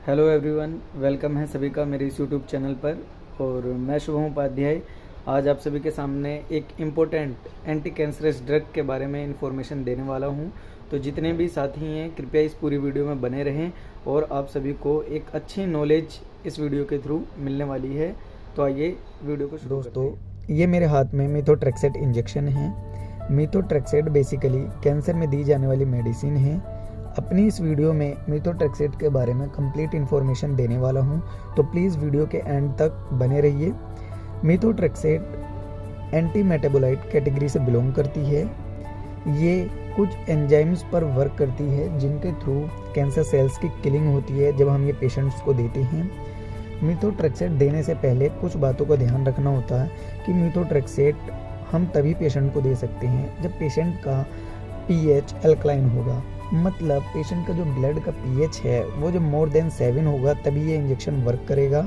Hello everyone, welcome है सभी का मेरे इस यूट्यूब चैनल पर। और मैं शुभम उपाध्याय आज आप सभी के सामने एक इम्पोर्टेंट एंटी कैंसरस ड्रग के बारे में इन्फॉर्मेशन देने वाला हूं। तो जितने भी साथी हैं कृपया इस पूरी वीडियो में बने रहें और आप सभी को एक अच्छी नॉलेज इस वीडियो के थ्रू मिलने वाली है। तो आइए वीडियो को शुरू करते हैं। दोस्तों, ये मेरे हाथ में मीथोट्रेक्सेट इंजेक्शन है। मीथोट्रेक्सेट बेसिकली कैंसर में दी जाने वाली मेडिसिन है। अपनी इस वीडियो में मीथोट्रेक्सेट के बारे में कंप्लीट इन्फॉर्मेशन देने वाला हूं, तो प्लीज़ वीडियो के एंड तक बने रहिए। मीथोट्रेक्सेट एंटी मेटाबोलाइट कैटेगरी से बिलोंग करती है। ये कुछ एंजाइम्स पर वर्क करती है जिनके थ्रू कैंसर सेल्स की किलिंग होती है जब हम ये पेशेंट्स को देते हैं। मीथोट्रेक्सेट देने से पहले कुछ बातों का ध्यान रखना होता है कि मीथोट्रेक्सेट हम तभी पेशेंट को दे सकते हैं जब पेशेंट का पीएच अल्कलाइन होगा। मतलब पेशेंट का जो ब्लड का पीएच है वो जब मोर देन 7 होगा तभी ये इंजेक्शन वर्क करेगा।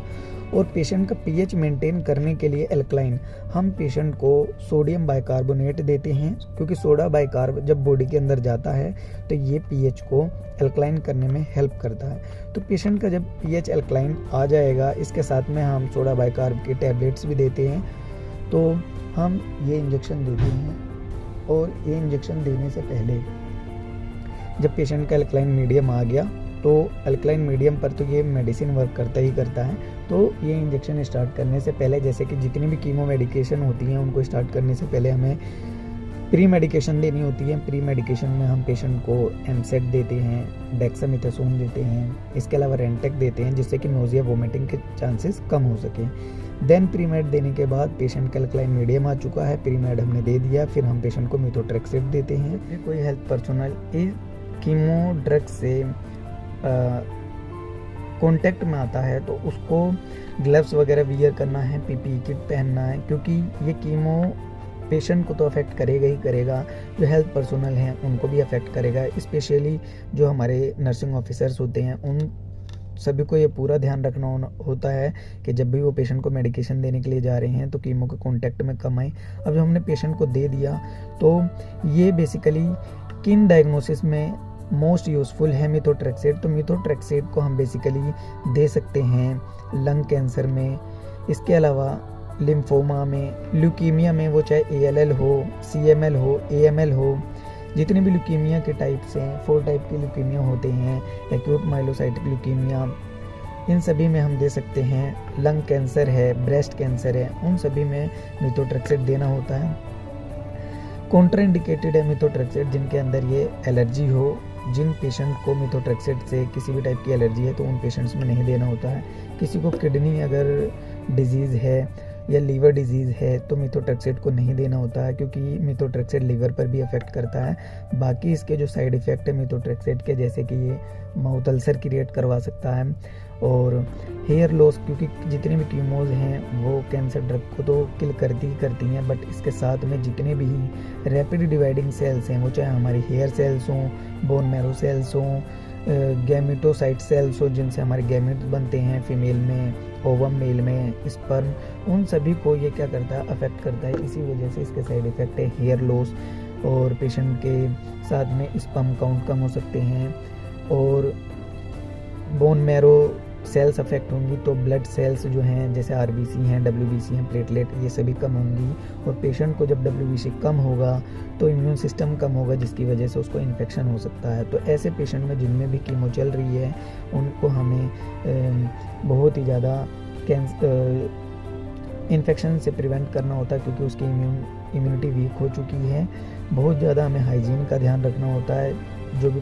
और पेशेंट का पीएच मेंटेन करने के लिए अल्कलाइन हम पेशेंट को सोडियम बाइकार्बोनेट देते हैं, क्योंकि सोडा बाइकार्ब जब बॉडी के अंदर जाता है तो ये पीएच को अल्कलाइन करने में हेल्प करता है। तो पेशेंट का जब पीएच अल्कलाइन आ जाएगा, इसके साथ में हम सोडा बाइकार्ब के टैबलेट्स भी देते हैं, तो हम ये इंजेक्शन देते हैं। और ये इंजेक्शन देने से पहले जब पेशेंट का अल्कलाइन मीडियम आ गया, तो अल्कलाइन मीडियम पर तो ये मेडिसिन वर्क करता ही करता है। तो ये इंजेक्शन स्टार्ट करने से पहले, जैसे कि जितनी भी कीमो मेडिकेशन होती हैं उनको स्टार्ट करने से पहले हमें प्री मेडिकेशन देनी होती है। प्री मेडिकेशन में हम पेशेंट को एमसेट देते हैं, डेक्सामेथासोन देते हैं, इसके अलावा रेंटेक देते हैं जिससे कि नोजिया वोमिटिंग के चांसेस कम हो सके। देन प्री मेड देने के बाद पेशेंट का अल्कलाइन मीडियम आ चुका है, प्री मेड हमने दे दिया, फिर हम पेशेंट को मीथोट्रेक्सेट देते हैं। कोई हेल्थ पर्सनल इस कीमो ड्रग से कांटेक्ट में आता है तो उसको ग्लव्स वगैरह वियर करना है, पीपीई किट पहनना है, क्योंकि ये कीमो पेशेंट को तो अफेक्ट करेगा ही करेगा, जो हेल्थ पर्सनल हैं उनको भी अफेक्ट करेगा। स्पेशली जो हमारे नर्सिंग ऑफिसर्स होते हैं उन सभी को ये पूरा ध्यान रखना होता है कि जब भी वो पेशेंट को मेडिकेशन देने के लिए जा रहे हैं तो कीमो के कांटेक्ट में कम आए। अब जब हमने पेशेंट को दे दिया तो ये बेसिकली किन डायग्नोसिस में मोस्ट यूज़फुल है मीथोट्रेक्सेट। तो मीथोट्रेक्सेट को हम बेसिकली दे सकते हैं लंग कैंसर में, इसके अलावा लिम्फोमा में, ल्यूकीमिया में, वो चाहे ALL हो, CML हो, AML हो, जितने भी ल्यूकीमिया के टाइप्स हैं, 4 टाइप के ल्यूकीमिया होते हैं, एक्यूट माइलोसाइटिक ल्यूकीमिया, इन सभी में हम दे सकते हैं। लंग कैंसर है, ब्रेस्ट कैंसर है, उन सभी में मीथोट्रेक्सेट देना होता है। कॉन्ट्राइंडिकेटेड है मीथोट्रेक्सेट जिनके अंदर ये एलर्जी हो। जिन पेशेंट को मीथोट्रेक्सेट से किसी भी टाइप की एलर्जी है तो उन पेशेंट्स में नहीं देना होता है। किसी को किडनी अगर डिजीज़ है या लीवर डिजीज़ है तो मीथोट्रेक्सेट को नहीं देना होता है, क्योंकि मीथोट्रेक्सेट लीवर पर भी अफेक्ट करता है। बाकी इसके जो साइड इफ़ेक्ट है मीथोट्रेक्सेट के, जैसे कि ये माउथ अल्सर क्रिएट करवा सकता है और हेयर लॉस, क्योंकि जितने भी कीमोज हैं वो कैंसर ड्रग को तो किल करती हैं, बट इसके साथ में जितने भी रैपिड डिवाइडिंग सेल्स हैं, वो चाहे हमारी हेयर सेल्स हों, बोन मैरो सेल्स हों, गैमेटोसाइट सेल्स हो जिनसे हमारे गैमेट्स बनते हैं फीमेल में, ओवम मेल में, स्पर्म, उन सभी को ये क्या करता है, अफेक्ट करता है। इसी वजह से इसके साइड इफ़ेक्ट है हेयर लॉस, और पेशेंट के साथ में स्पर्म काउंट कम हो सकते हैं, और बोन मैरो सेल्स अफेक्ट होंगी तो ब्लड सेल्स जो हैं जैसे RBC हैं, WBC हैं, प्लेटलेट, ये सभी कम होंगी। और पेशेंट को जब WBC कम होगा तो इम्यून सिस्टम कम होगा, जिसकी वजह से उसको इन्फेक्शन हो सकता है। तो ऐसे पेशेंट में जिनमें भी कीमो चल रही है उनको हमें बहुत ही ज़्यादा इन्फेक्शन से प्रिवेंट करना होता है, क्योंकि उसकी इम्यूनिटी वीक हो चुकी है। बहुत ज़्यादा हमें हाइजीन का ध्यान रखना होता है। जो भी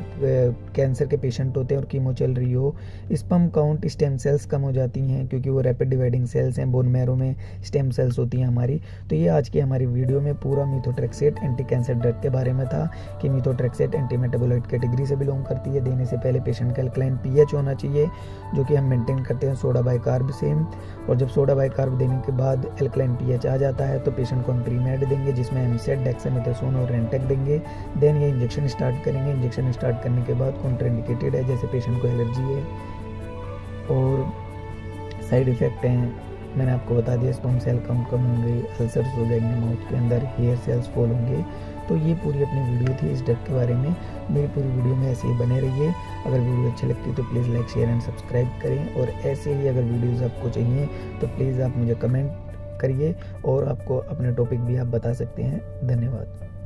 कैंसर के पेशेंट होते हैं और कीमो चल रही हो, स्पर्म काउंट, स्टेम सेल्स कम हो जाती हैं, क्योंकि वो रैपिड डिवाइडिंग सेल्स हैं, बोन मैरो में स्टेम सेल्स होती हैं हमारी। तो ये आज की हमारी वीडियो में पूरा मीथोट्रेक्सेट एंटी कैंसर ड्रग के बारे में था कि मीथोट्रेक्सेट एंटी मेटाबोलाइट कैटेगरी से बिलोंग करती है। देने से पहले पेशेंट का अल्कलाइन पीएच होना चाहिए, जो कि हम मेंटेन करते हैं सोडा बाइकार्ब से। और जब सोडा बाइकार्ब देने के बाद अल्कलाइन पीएच आ जाता है तो पेशेंट को हम प्री मेड देंगे, जिसमें एमसेट, डेक्सामेथासोन और रेंटेक देंगे। देन ये इंजेक्शन स्टार्ट करेंगे। इंजेक्शन स्टार्ट करने के बाद कॉन्ट्राइंडिकेटेड है, जैसे पेशेंट को एलर्जी है और साइड इफ़ेक्ट हैं, मैंने आपको बता दिया, स्पर्म सेल काउंट कम होंगे, अल्सर्स हो जाएंगे माउथ के अंदर, हेयर सेल्स फॉल होंगे तो ये पूरी अपनी वीडियो थी इस ड्रग के बारे में। मेरी पूरी वीडियो में ऐसे ही बने रहिए। अगर वीडियो अच्छी लगती है तो please like share and subscribe करें, और ऐसे ही अगर वीडियोज़ आपको चाहिए तो प्लीज़ आप मुझे कमेंट करिए, और आपको अपने टॉपिक भी आप बता सकते हैं। धन्यवाद।